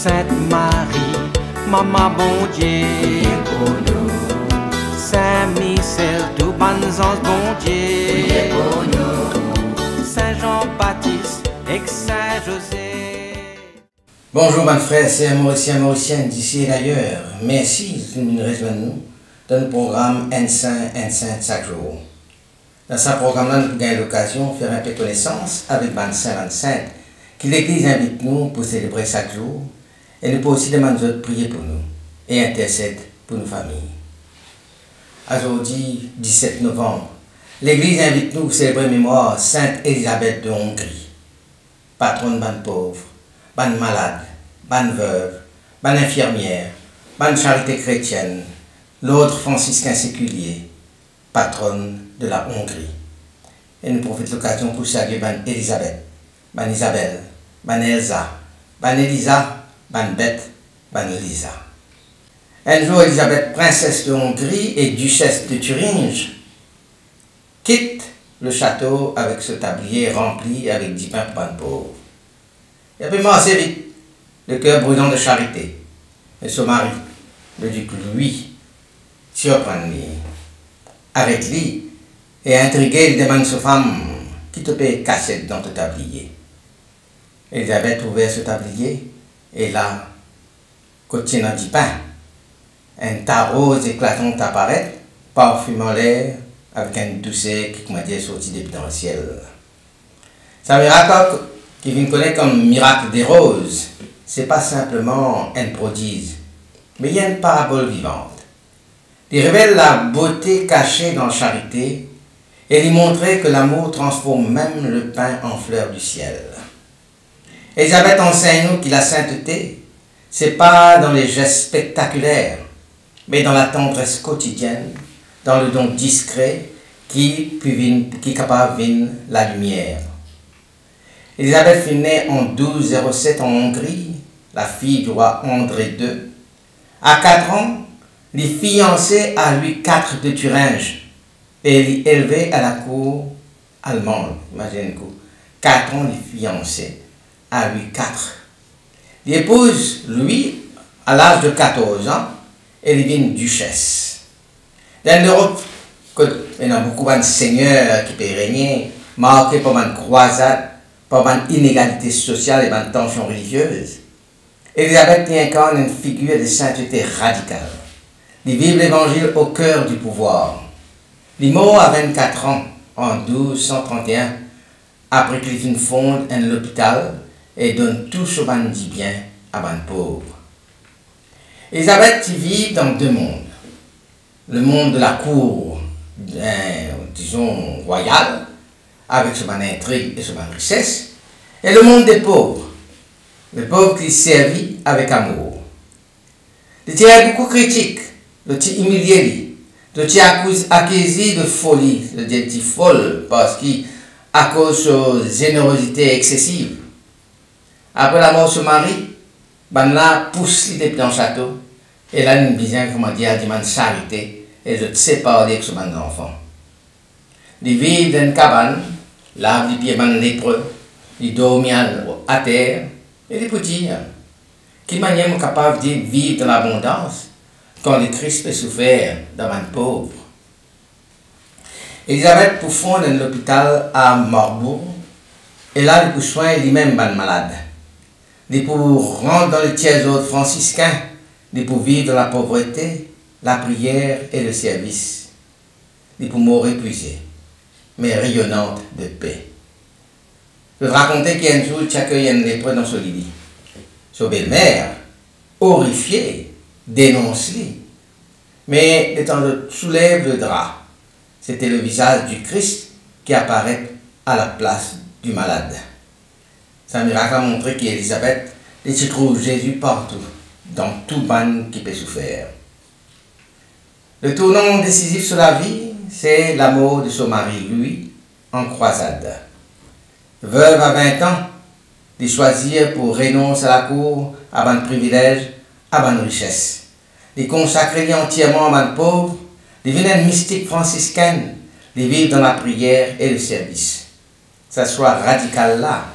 Sainte Marie, Maman bon Dieu, pour nous, Saint-Michel, tout bon ange bon Dieu, pour nous. Saint-Jean-Baptiste et Saint-José. Bonjour mes frères, c'est Mauricien, Mauricienne d'ici et d'ailleurs. Merci de nous rejoindre dans le programme N5 chaque jour. Dans ce programme-là, nous avons l'occasion de faire un peu connaissance avec 25 qui l'Église invite nous pour célébrer chaque jour et nous pouvons aussi demander de prier pour nous et intercéder pour nos familles. Aujourd'hui, 17 novembre, l'Église invite nous à célébrer la mémoire Sainte Élisabeth de Hongrie, patronne ban pauvres, ban malades, ban veuves, ban infirmières, ban charité chrétienne, l'autre franciscain séculier, patronne de la Hongrie. Et nous profitons de l'occasion pour saluer ban Élisabeth, ban Isabelle, ban Elsa, ban Elisa, ban Beth, ban Lisa. Un jour, Élisabeth, princesse de Hongrie et duchesse de Thuringe, quitte le château avec ce tablier rempli avec 10 pains pour ban pauvres. Et rapidement, assez vite, le cœur brûlant de charité. Et son mari, le duc Louis, surprend-lui, arrête-lui, et intrigué, il demande à sa femme qui te paye cassette dans ton tablier. Élisabeth ouvert ce tablier, et là, contenant 10 pains, un tas rose éclatant apparaît, parfumant l'air, avec une douceur qui, comment dire, sortit depuis dans le ciel. Ça miracle qui vient connaître comme miracle des roses, c'est pas simplement un prodige, mais il y a une parabole vivante. Il révèle la beauté cachée dans la charité et lui montrer que l'amour transforme même le pain en fleurs du ciel. Élisabeth enseigne-nous que la sainteté, c'est pas dans les gestes spectaculaires, mais dans la tendresse quotidienne, dans le don discret qui est capable de venir la lumière. Élisabeth fut née en 1207 en Hongrie, la fille du roi André II. À 4 ans, elle est fiancée à Louis IV de Thuringe et elle est élevée à la cour allemande. Imaginez-vous, 4 ans, elle est fiancée à Louis IV. Elle épouse Louis à l'âge de 14 ans et elle devient duchesse. Dans l'Europe, il y a beaucoup de seigneurs qui peuvent régner, marqués par une croisade, par une inégalité sociale et une tension religieuse. Élisabeth incarne une figure de sainteté radicale. Elle vit l'évangile au cœur du pouvoir. Elle est morte à 24 ans, en 1231, après qu'il fonde un hôpital et donne tout ce qu'il dit bien à les pauvres. Élisabeth vit dans 2 mondes. Le monde de la cour, disons, royale, avec son intrigue et son richesse, et le monde des pauvres, le pauvre qui servit avec amour. Le tir beaucoup critique, le tir humilié, le tir accusé de folie, le tir folle, parce qu'à cause de sa générosité excessive. Après la mort de son mari, ben là, pousse depuis dans le château, et là, il besoin, comment dire, de charité, et de séparer avec son enfant. Il vit dans une cabane, lave les pieds lépreux, il dormit à terre, et les petits, qui manière capable de vivre dans l'abondance quand le Christ peut souffrir dans un pauvre. Élisabeth pour fonder l'hôpital à Marbourg, et là, il pour soigner lui-même malade. Il pour rendre dans le tiers-ordre franciscain, il pour vivre dans la pauvreté, la prière et le service. Il pour mourir épuisé, mais rayonnante de paix. Je vais raconter qu'il y a un jour, il accueille un lépreux dans son lit. Sa belle-mère, horrifiée, dénonce-lui. Mais étant soulève le drap, c'était le visage du Christ qui apparaît à la place du malade. Ce miracle a montré qu'Élisabeth se trouve Jésus partout, dans tout ban qui peut souffrir. Le tournant décisif sur la vie, c'est la mort de son mari Louis en croisade. Veuve à 20 ans, de choisir pour renoncer à la cour, à ban privilège, à ban richesse. De consacrer entièrement à ban pauvre, de devenir une mystique franciscaine, de vivre dans la prière et le service. Ça soit radical là,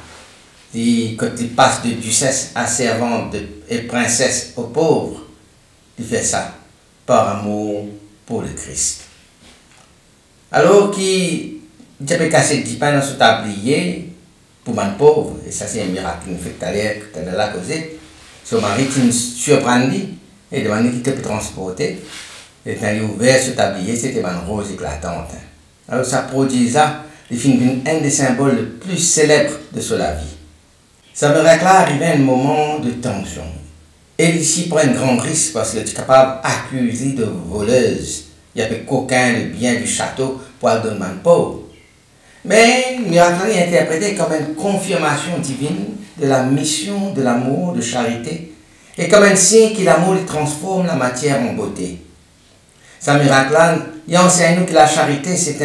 quand tu passes de duchesse à servante et princesse aux pauvres, tu fais ça par amour pour le Christ. Alors qui peut casser 10 pains dans ce tablier pour un pauvre, et ça c'est un miracle qu'il nous fait tout à l'heure, que tu as là causé. Son mari qui nous surprend et demande qui te peut transporter. Et quand il a ouvert ce tablier, c'était une rose éclatante. Alors ça produit ça, il finit un des symboles les plus célèbres de la vie. Ça me là arrivé un moment de tension. Elle ici prend un grand risque parce qu'elle est capable d'accuser de voleuse. Il y avait coquin le bien du château pour le donner à pauvre. Mais le miracle est interprété comme une confirmation divine de la mission de l'amour, de charité, et comme un signe que l'amour transforme la matière en beauté. Ce miracle-là, il enseigne nous que la charité, c'est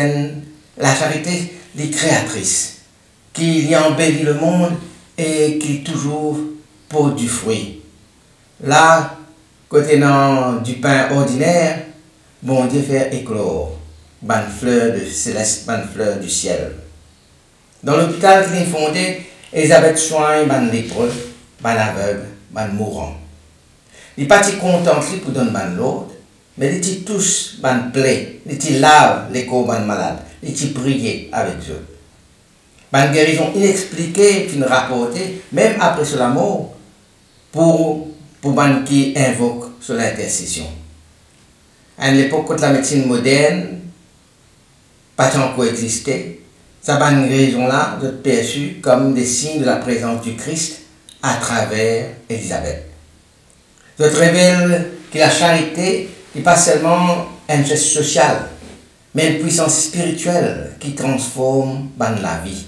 la charité des créatrices, qui y embellit le monde et qui toujours porte du fruit. Là, côté dans du pain ordinaire, bon Dieu fait éclore, bonne fleur de céleste, bonne fleur du ciel. Dans l'hôpital qu'il a fondé, Elisabeth soigne bonne lépreux, bonne aveugle, bonne mourant. Il n'est pas content pour donner bonne l'autre, mais il touche bonne plaie, il lave les corps bonne malade, il prie avec eux. Bonne guérison inexpliquée qui nous rapportée, même après la mort, pour bonne qui invoque sur l'intercession. À l'époque, quand la médecine moderne pas encore existé, cette bonne guérison-là est perçue comme des signes de la présence du Christ à travers Élisabeth. Je révèle que la charité n'est pas seulement un geste social, mais une puissance spirituelle qui transforme la vie.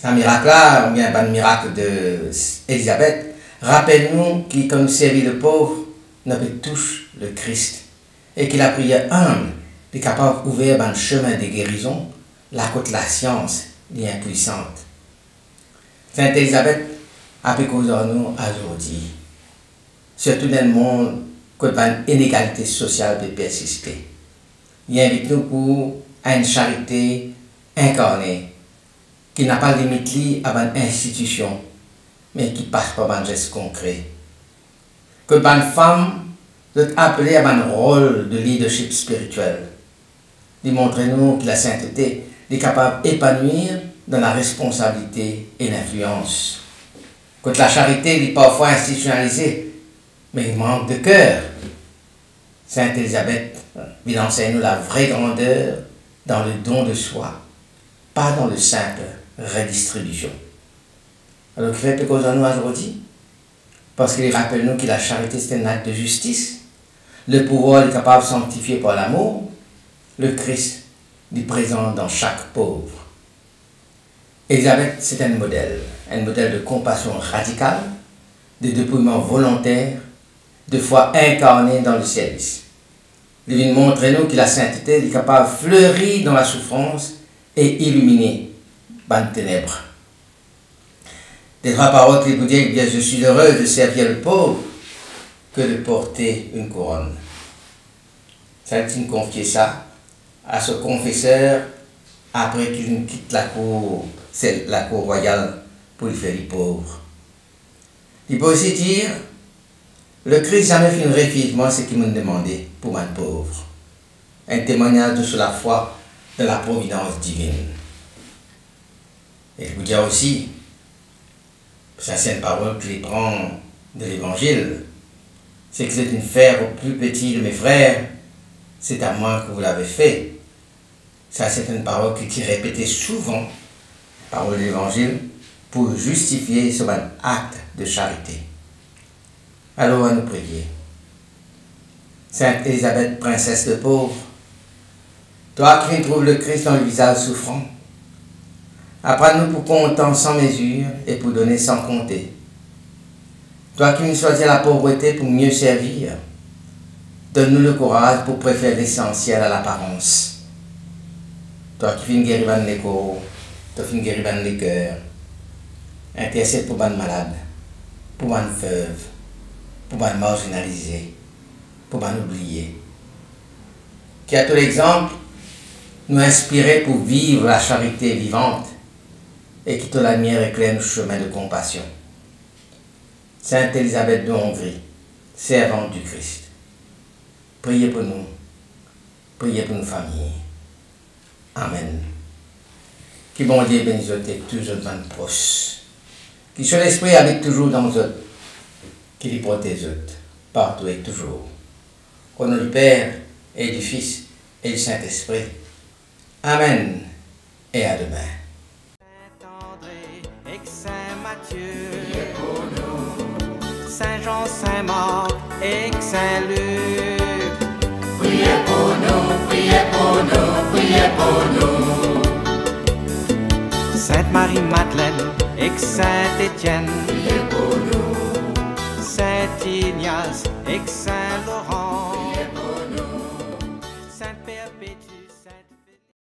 Ce miracle-là, ou bien le miracle d'Élisabeth, rappelle-nous que quand nous servit le pauvre, nous touche le Christ. Et que la prière humble est capable d'ouvrir un chemin de guérison, là côté la science est impuissante. Sainte Élisabeth a pu causer nous aujourd'hui, surtout dans le monde où une inégalité sociale peut persister. Il invite nous pour une charité incarnée, qui n'a pas de limite à une institution, mais qui passe par un geste concret. Que une femme est appelée à un rôle de leadership spirituel. Démontrez-nous que la sainteté est capable d'épanouir dans la responsabilité et l'influence. Que la charité est parfois institutionnalisée, mais il manque de cœur. Sainte Élisabeth enseigne-nous la vraie grandeur dans le don de soi, pas dans le simple redistribution. Alors, que fait cause à nous aujourd'hui? Parce qu'il rappelle-nous que la charité, c'est un acte de justice. Le pouvoir est capable de sanctifier par l'amour. Le Christ est présent dans chaque pauvre. Élisabeth, c'est un modèle de compassion radicale, de dépouillement volontaire, de foi incarnée dans le service. Il vient montrer nous que la sainteté est capable de fleurir dans la souffrance et illuminer les ténèbres. Des trois paroles qui vous disent que je suis heureux de servir le pauvre que de porter une couronne. Saint-Tine confiait ça à ce confesseur après qu'il quitte la cour royale pour lui faire les pauvres. Il peut aussi dire, le Christ jamais fait une refusement ce qu'il m'a demandé pour un pauvre. Un témoignage sur la foi de la providence divine. Et je vous dire aussi, ça c'est une parole qu'il prend de l'Évangile, c'est que c'est une faire au plus petit de mes frères, c'est à moi que vous l'avez fait. Ça c'est une parole qui est répétée souvent, parole de l'Évangile, pour justifier ce acte de charité. Alors à nous prier. Sainte Élisabeth, princesse de pauvres, toi qui trouves le Christ dans le visage souffrant, apprends-nous pour compter sans mesure et pour donner sans compter. Toi qui nous choisis la pauvreté pour mieux servir, donne-nous le courage pour préférer l'essentiel à l'apparence. Toi qui finis guérir les corps, toi qui finis guérir les cœurs, intercède pour les malades, pour les veuves, pour les marginalisés, pour les oubliés. Qui a tout l'exemple, nous inspirer pour vivre la charité vivante et qui te la lumière éclaire nos chemins de compassion. Sainte Élisabeth de Hongrie, servante du Christ, priez pour nous, priez pour nos familles. Amen. Qui bon Dieu bénisse et toujours dans le proche. Qui soit l'esprit habite toujours dans nous autres, qui les protège partout et toujours. Au nom du Père et du Fils et du Saint-Esprit. Amen. Et à demain. Saint-André et Saint Matthieu, Saint Jean, Saint Marc et Saint Luc. Priez pour nous, priez pour nous, priez pour nous. Sainte Marie-Madeleine et Saint Étienne, Priez pour nous, Saint Ignace et Saint Laurent.